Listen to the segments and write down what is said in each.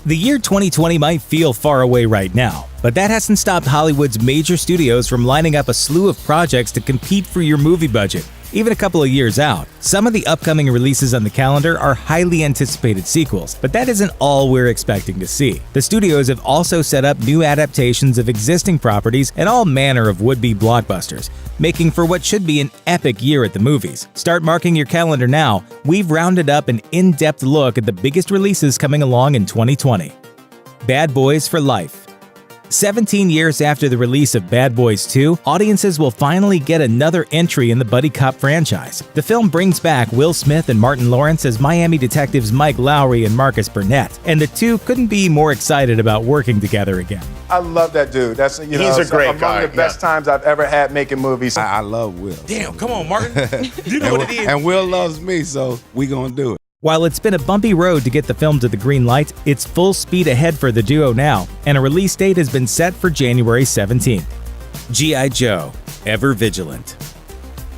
The year 2020 might feel far away right now, but that hasn't stopped Hollywood's major studios from lining up a slew of projects to compete for your movie budget. Even a couple of years out, some of the upcoming releases on the calendar are highly anticipated sequels, but that isn't all we're expecting to see. The studios have also set up new adaptations of existing properties and all manner of would-be blockbusters, making for what should be an epic year at the movies. Start marking your calendar now. We've rounded up an in-depth look at the biggest releases coming along in 2020. Bad Boys for Life. 17 years after the release of Bad Boys 2, audiences will finally get another entry in the buddy cop franchise. The film brings back Will Smith and Martin Lawrence as Miami detectives Mike Lowry and Marcus Burnett, and the two couldn't be more excited about working together again. I love that dude. He's a great guy. Among the best times I've ever had making movies. I love Will. Damn, come on, Martin. You know what it is. And Will loves me, so we gonna do it. While it's been a bumpy road to get the film to the green light, it's full speed ahead for the duo now, and a release date has been set for January 17th. G.I. Joe, Ever Vigilant.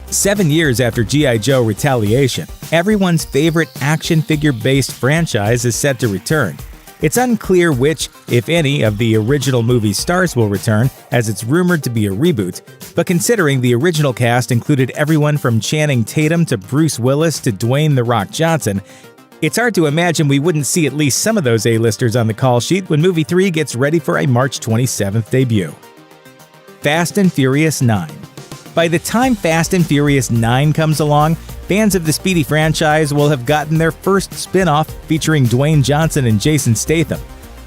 7 years after G.I. Joe Retaliation, everyone's favorite action figure-based franchise is set to return. It's unclear which, if any, of the original movie's stars will return, as it's rumored to be a reboot, but considering the original cast included everyone from Channing Tatum to Bruce Willis to Dwayne "The Rock" Johnson, it's hard to imagine we wouldn't see at least some of those A-listers on the call sheet when Movie 3 gets ready for a March 27th debut. Fast and Furious 9. By the time Fast and Furious 9 comes along, fans of the Speedy franchise will have gotten their first spin-off featuring Dwayne Johnson and Jason Statham.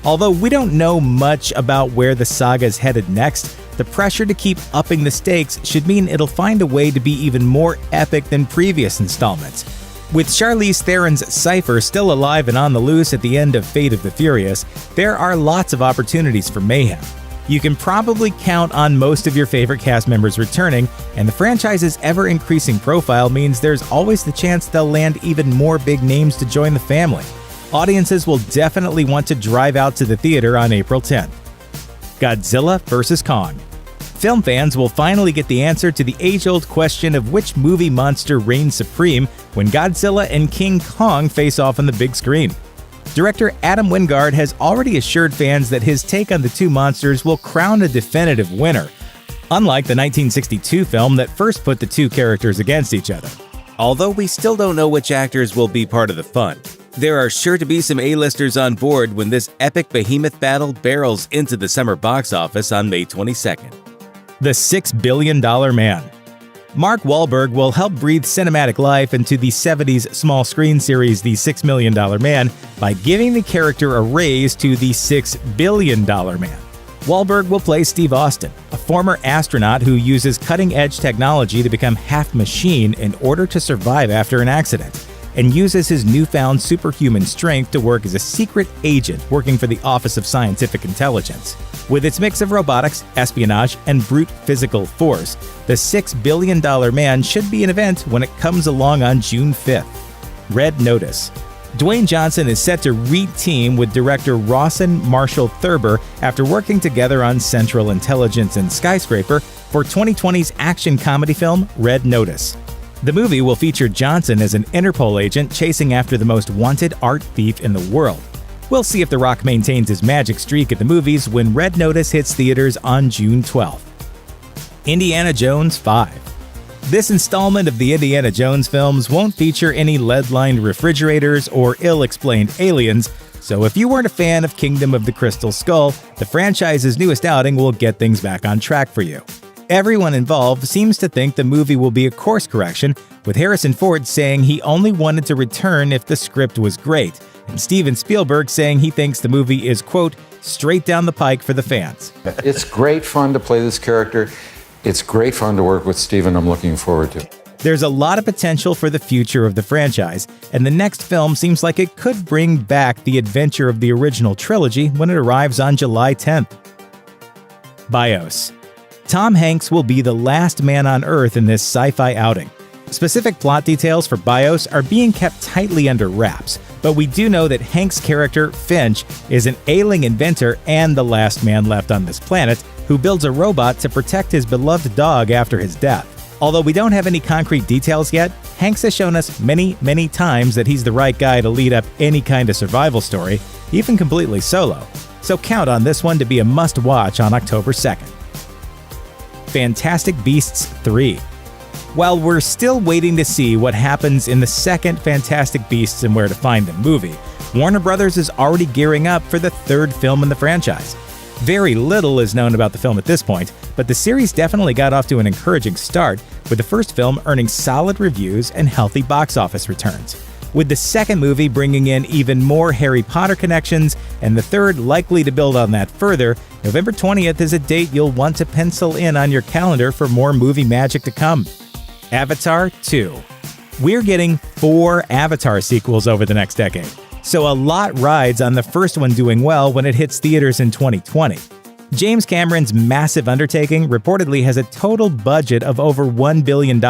Although we don't know much about where the saga's headed next, the pressure to keep upping the stakes should mean it'll find a way to be even more epic than previous installments. With Charlize Theron's Cypher still alive and on the loose at the end of Fate of the Furious, there are lots of opportunities for mayhem. You can probably count on most of your favorite cast members returning, and the franchise's ever-increasing profile means there's always the chance they'll land even more big names to join the family. Audiences will definitely want to drive out to the theater on April 10th. Godzilla vs. Kong. Film fans will finally get the answer to the age-old question of which movie monster reigns supreme when Godzilla and King Kong face off on the big screen. Director Adam Wingard has already assured fans that his take on the two monsters will crown a definitive winner, unlike the 1962 film that first put the two characters against each other. Although we still don't know which actors will be part of the fun, there are sure to be some A-listers on board when this epic behemoth battle barrels into the summer box office on May 22nd. The $6 Billion Man. Mark Wahlberg will help breathe cinematic life into the 70s small screen series The $6 Million Man by giving the character a raise to the $6 Billion Man. Wahlberg will play Steve Austin, a former astronaut who uses cutting-edge technology to become half machine in order to survive after an accident, and uses his newfound superhuman strength to work as a secret agent working for the Office of Scientific Intelligence. With its mix of robotics, espionage, and brute physical force, the $6 Billion Man should be an event when it comes along on June 5th. Red Notice. Dwayne Johnson is set to re-team with director Rawson Marshall Thurber after working together on Central Intelligence and Skyscraper for 2020's action comedy film Red Notice. The movie will feature Johnson as an Interpol agent chasing after the most wanted art thief in the world. We'll see if The Rock maintains his magic streak at the movies when Red Notice hits theaters on June 12th. Indiana Jones 5. This installment of the Indiana Jones films won't feature any lead-lined refrigerators or ill-explained aliens, so if you weren't a fan of Kingdom of the Crystal Skull, the franchise's newest outing will get things back on track for you. Everyone involved seems to think the movie will be a course correction, with Harrison Ford saying he only wanted to return if the script was great, and Steven Spielberg saying he thinks the movie is, quote, straight down the pike for the fans. It's great fun to play this character. It's great fun to work with Steven. I'm looking forward to it. There's a lot of potential for the future of the franchise, and the next film seems like it could bring back the adventure of the original trilogy when it arrives on July 10th. BIOS. Tom Hanks will be the last man on Earth in this sci-fi outing. Specific plot details for BIOS are being kept tightly under wraps, but we do know that Hank's character, Finch, is an ailing inventor and the last man left on this planet who builds a robot to protect his beloved dog after his death. Although we don't have any concrete details yet, Hanks has shown us many, many times that he's the right guy to lead up any kind of survival story, even completely solo. So count on this one to be a must-watch on October 2nd. Fantastic Beasts 3. While we're still waiting to see what happens in the second Fantastic Beasts and Where to Find Them movie, Warner Brothers is already gearing up for the third film in the franchise. Very little is known about the film at this point, but the series definitely got off to an encouraging start, with the first film earning solid reviews and healthy box office returns. With the second movie bringing in even more Harry Potter connections, and the third likely to build on that further, November 20th is a date you'll want to pencil in on your calendar for more movie magic to come. Avatar 2. We're getting 4 Avatar sequels over the next decade, so a lot rides on the first one doing well when it hits theaters in 2020. James Cameron's massive undertaking reportedly has a total budget of over $1 billion,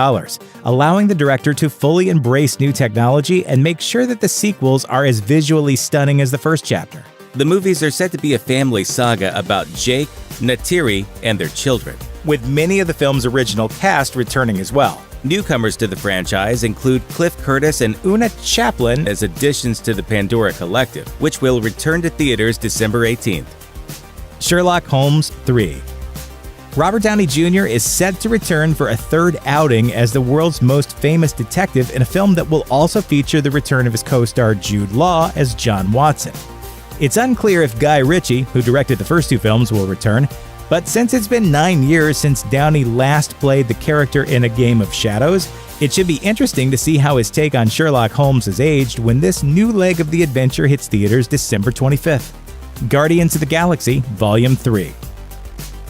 allowing the director to fully embrace new technology and make sure that the sequels are as visually stunning as the first chapter. The movies are set to be a family saga about Jake, Neytiri, and their children, with many of the film's original cast returning as well. Newcomers to the franchise include Cliff Curtis and Una Chaplin as additions to the Pandora Collective, which will return to theaters December 18th. Sherlock Holmes 3. Robert Downey Jr. is set to return for a third outing as the world's most famous detective in a film that will also feature the return of his co-star Jude Law as John Watson. It's unclear if Guy Ritchie, who directed the first 2 films, will return, but since it's been 9 years since Downey last played the character in A Game of Shadows, it should be interesting to see how his take on Sherlock Holmes has aged when this new leg of the adventure hits theaters December 25th. Guardians of the Galaxy Volume 3.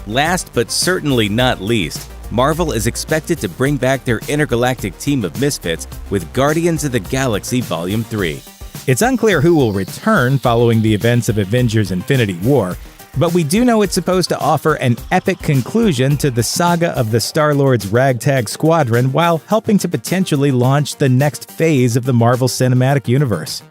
Last but certainly not least, Marvel is expected to bring back their intergalactic team of misfits with Guardians of the Galaxy Volume 3. It's unclear who will return following the events of Avengers Infinity War, but we do know it's supposed to offer an epic conclusion to the saga of the Star-Lord's ragtag squadron while helping to potentially launch the next phase of the Marvel Cinematic Universe.